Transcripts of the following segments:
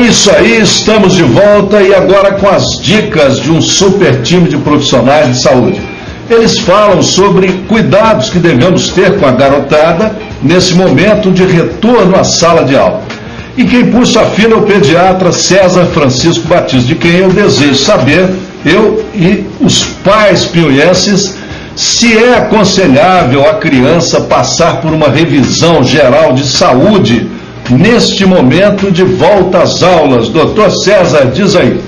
isso aí, estamos de volta e agora com as dicas de um super time de profissionais de saúde. Eles falam sobre cuidados que devemos ter com a garotada nesse momento de retorno à sala de aula. E quem puxa a fila é o pediatra César Francisco Batista, de quem eu desejo saber, eu e os pais piauienses, se é aconselhável a criança passar por uma revisão geral de saúde neste momento de volta às aulas. Doutor César, diz aí.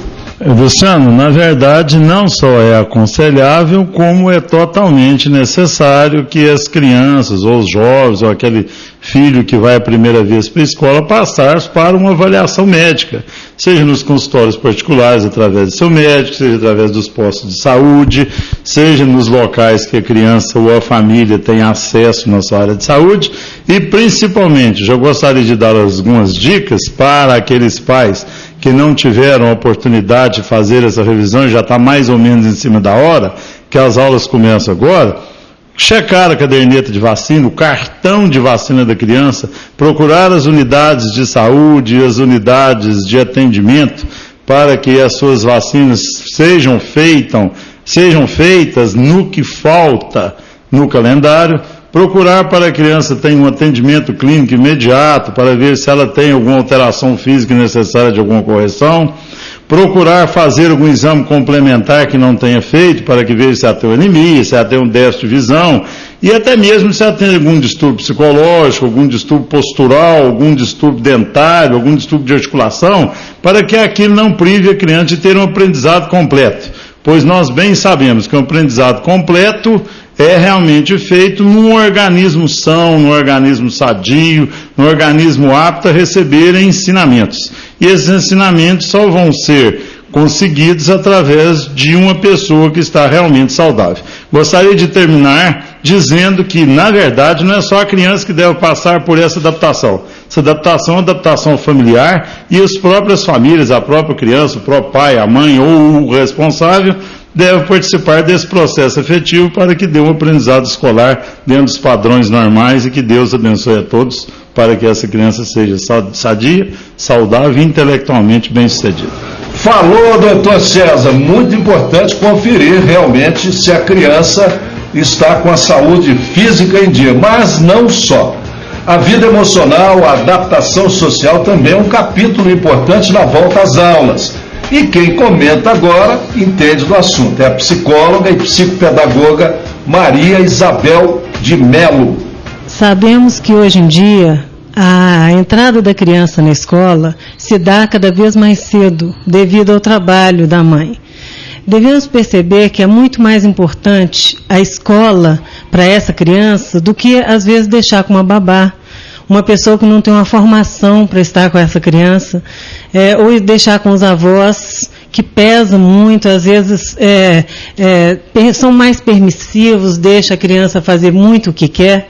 Luciano, na verdade não só é aconselhável, como é totalmente necessário que as crianças, ou os jovens, ou aquele filho que vai a primeira vez para a escola, passar para uma avaliação médica, seja nos consultórios particulares através do seu médico, seja através dos postos de saúde, seja nos locais que a criança ou a família tem acesso na sua área de saúde, e principalmente, já gostaria de dar algumas dicas para aqueles pais que não tiveram a oportunidade de fazer essa revisão, já está mais ou menos em cima da hora, que as aulas começam agora, checar a caderneta de vacina, o cartão de vacina da criança, procurar as unidades de saúde e as unidades de atendimento para que as suas vacinas sejam feitas no que falta no calendário, procurar para a criança ter um atendimento clínico imediato para ver se ela tem alguma alteração física necessária de alguma correção, procurar fazer algum exame complementar que não tenha feito para que veja se ela tem anemia, se ela tem um déficit de visão e até mesmo se ela tem algum distúrbio psicológico, algum distúrbio postural, algum distúrbio dentário, algum distúrbio de articulação, para que aquilo não prive a criança de ter um aprendizado completo. Pois nós bem sabemos que um aprendizado completo é realmente feito num organismo são, num organismo sadio, num organismo apto a receber ensinamentos. E esses ensinamentos só vão ser conseguidos através de uma pessoa que está realmente saudável. Gostaria de terminar dizendo que, na verdade, não é só a criança que deve passar por essa adaptação. Essa adaptação é uma adaptação familiar e as próprias famílias, a própria criança, o próprio pai, a mãe ou o responsável deve participar desse processo efetivo para que dê um aprendizado escolar dentro dos padrões normais e que Deus abençoe a todos para que essa criança seja sadia, saudável e intelectualmente bem-sucedida. Falou, doutor César, muito importante conferir realmente se a criança está com a saúde física em dia, mas não só. A vida emocional, a adaptação social também é um capítulo importante na volta às aulas. E quem comenta agora entende do assunto. É a psicóloga e psicopedagoga Maria Isabel de Melo. Sabemos que hoje em dia a entrada da criança na escola se dá cada vez mais cedo devido ao trabalho da mãe. Devemos perceber que é muito mais importante a escola para essa criança do que às vezes deixar com uma babá. Uma pessoa que não tem uma formação para estar com essa criança, ou deixar com os avós, que pesa muito, às vezes são mais permissivos, deixa a criança fazer muito o que quer,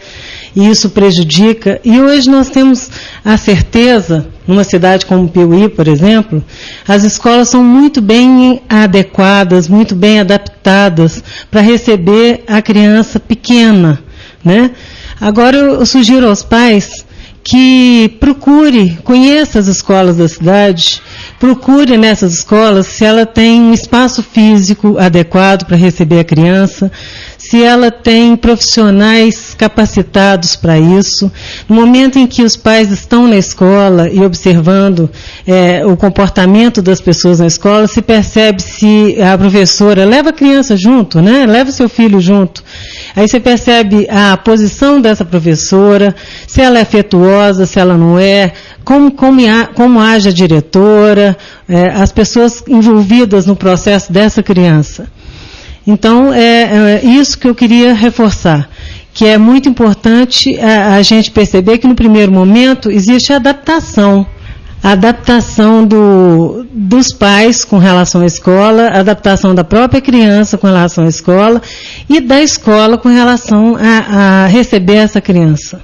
e isso prejudica. E hoje nós temos a certeza, numa cidade como Piauí, por exemplo, as escolas são muito bem adequadas, muito bem adaptadas para receber a criança pequena, né? Agora eu sugiro aos pais que conheça as escolas da cidade, procure nessas escolas se ela tem um espaço físico adequado para receber a criança, se ela tem profissionais capacitados para isso. No momento em que os pais estão na escola e observando o comportamento das pessoas na escola, se percebe se a professora leva a criança junto, né? Leva o seu filho junto. Aí você percebe a posição dessa professora, se ela é afetuosa, se ela não é, como age a diretora, as pessoas envolvidas no processo dessa criança. Então, é isso que eu queria reforçar, que é muito importante a gente perceber que no primeiro momento existe a adaptação dos pais com relação à escola, a adaptação da própria criança com relação à escola e da escola com relação a receber essa criança.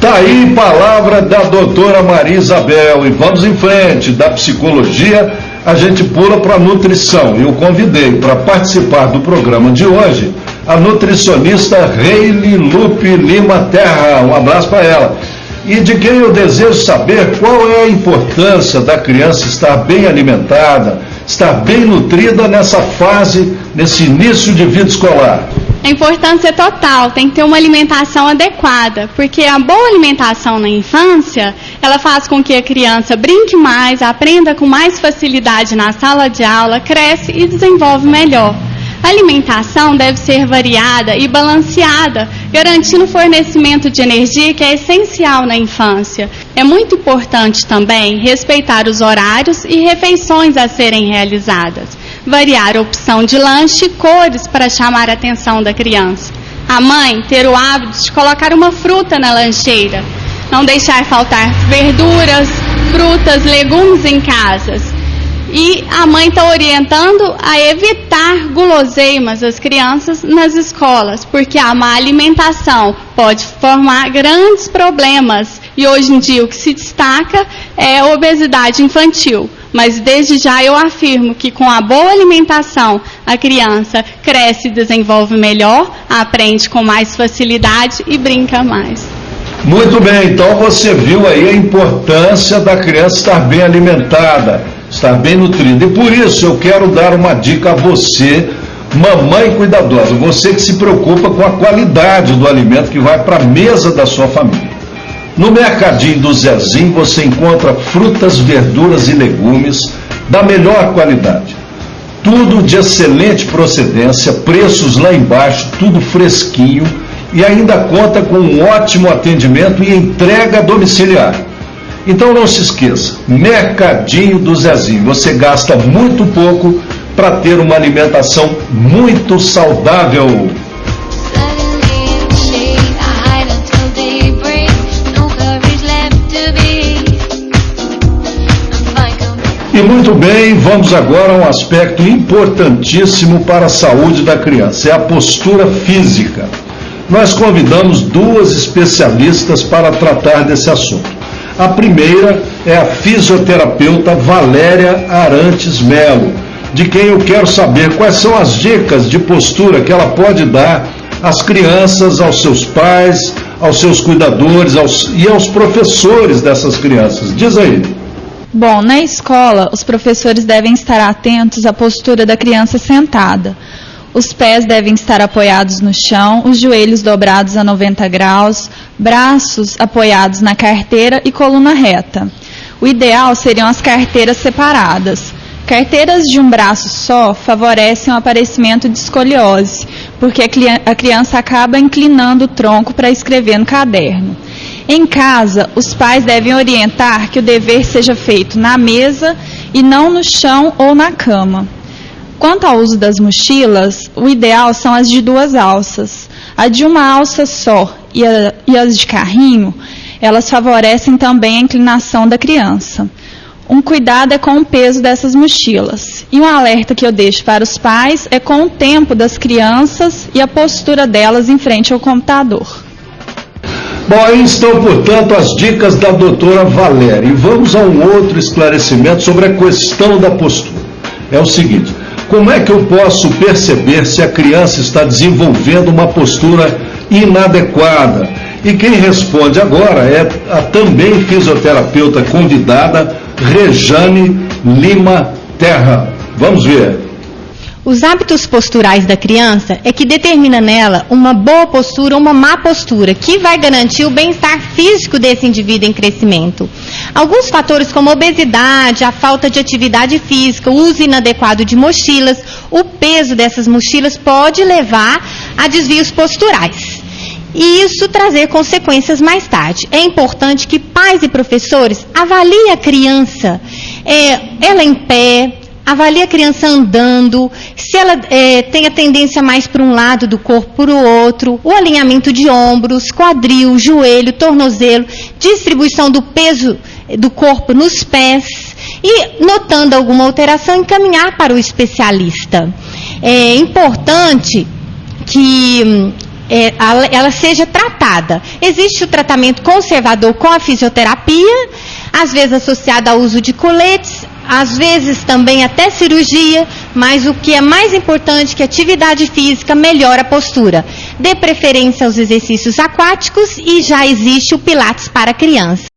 Tá aí palavra da doutora Maria Isabel, e vamos em frente. Da psicologia a gente pula para a nutrição. Eu convidei para participar do programa de hoje a nutricionista Reile Lupe Lima Terra. Um abraço para ela. e de quem eu desejo saber qual é a importância da criança estar bem alimentada, estar bem nutrida nessa fase, nesse início de vida escolar. A importância total, tem que ter uma alimentação adequada, porque a boa alimentação na infância, ela faz com que a criança brinque mais, aprenda com mais facilidade na sala de aula, cresce e desenvolve melhor. A alimentação deve ser variada e balanceada, garantindo o fornecimento de energia que é essencial na infância. É muito importante também respeitar os horários e refeições a serem realizadas. Variar a opção de lanche e cores para chamar a atenção da criança. A mãe ter o hábito de colocar uma fruta na lancheira. Não deixar faltar verduras, frutas, legumes em casas. E a mãe está orientando a evitar guloseimas às crianças nas escolas, porque a má alimentação pode formar grandes problemas. E hoje em dia o que se destaca é a obesidade infantil. Mas desde já eu afirmo que com a boa alimentação a criança cresce e desenvolve melhor, aprende com mais facilidade e brinca mais. Muito bem, então você viu aí a importância da criança estar bem alimentada, estar bem nutrida. E por isso eu quero dar uma dica a você, mamãe cuidadosa, você que se preocupa com a qualidade do alimento que vai para a mesa da sua família. No Mercadinho do Zezinho você encontra frutas, verduras e legumes da melhor qualidade. Tudo de excelente procedência, preços lá embaixo, tudo fresquinho e ainda conta com um ótimo atendimento e entrega domiciliar. Então não se esqueça, Mercadinho do Zezinho, você gasta muito pouco para ter uma alimentação muito saudável. E muito bem, vamos agora a um aspecto importantíssimo para a saúde da criança, é a postura física. Nós convidamos duas especialistas para tratar desse assunto. A primeira é a fisioterapeuta Valéria Arantes Melo, de quem eu quero saber quais são as dicas de postura que ela pode dar às crianças, aos seus pais, aos seus cuidadores e aos professores dessas crianças. Diz aí. Bom, na escola, os professores devem estar atentos à postura da criança sentada. Os pés devem estar apoiados no chão, os joelhos dobrados a 90 graus, braços apoiados na carteira e coluna reta. O ideal seriam as carteiras separadas. Carteiras de um braço só favorecem o aparecimento de escoliose, porque a criança acaba inclinando o tronco para escrever no caderno. Em casa, os pais devem orientar que o dever seja feito na mesa e não no chão ou na cama. Quanto ao uso das mochilas, o ideal são as de 2 alças. A de uma alça só e as de carrinho, elas favorecem também a inclinação da criança. Um cuidado é com o peso dessas mochilas. E um alerta que eu deixo para os pais é com o tempo das crianças e a postura delas em frente ao computador. Bom, aí estão, portanto, as dicas da doutora Valéria. E vamos a um outro esclarecimento sobre a questão da postura. É o seguinte, como é que eu posso perceber se a criança está desenvolvendo uma postura inadequada? E quem responde agora é a também fisioterapeuta convidada, Rejane Lima Terra. Vamos ver. Os hábitos posturais da criança é que determina nela uma boa postura ou uma má postura, que vai garantir o bem-estar físico desse indivíduo em crescimento. Alguns fatores como obesidade, a falta de atividade física, o uso inadequado de mochilas, o peso dessas mochilas pode levar a desvios posturais. E isso trazer consequências mais tarde. É importante que pais e professores avaliem a criança, ela em pé, avalie a criança andando, se ela tem a tendência mais para um lado do corpo para o outro, o alinhamento de ombros, quadril, joelho, tornozelo, distribuição do peso do corpo nos pés e, notando alguma alteração, encaminhar para o especialista. É importante que ela seja tratada. Existe o tratamento conservador com a fisioterapia, às vezes associado ao uso de coletes, às vezes também até cirurgia, mas o que é mais importante é que a atividade física melhora a postura. dê preferência aos exercícios aquáticos e já existe o Pilates para criança.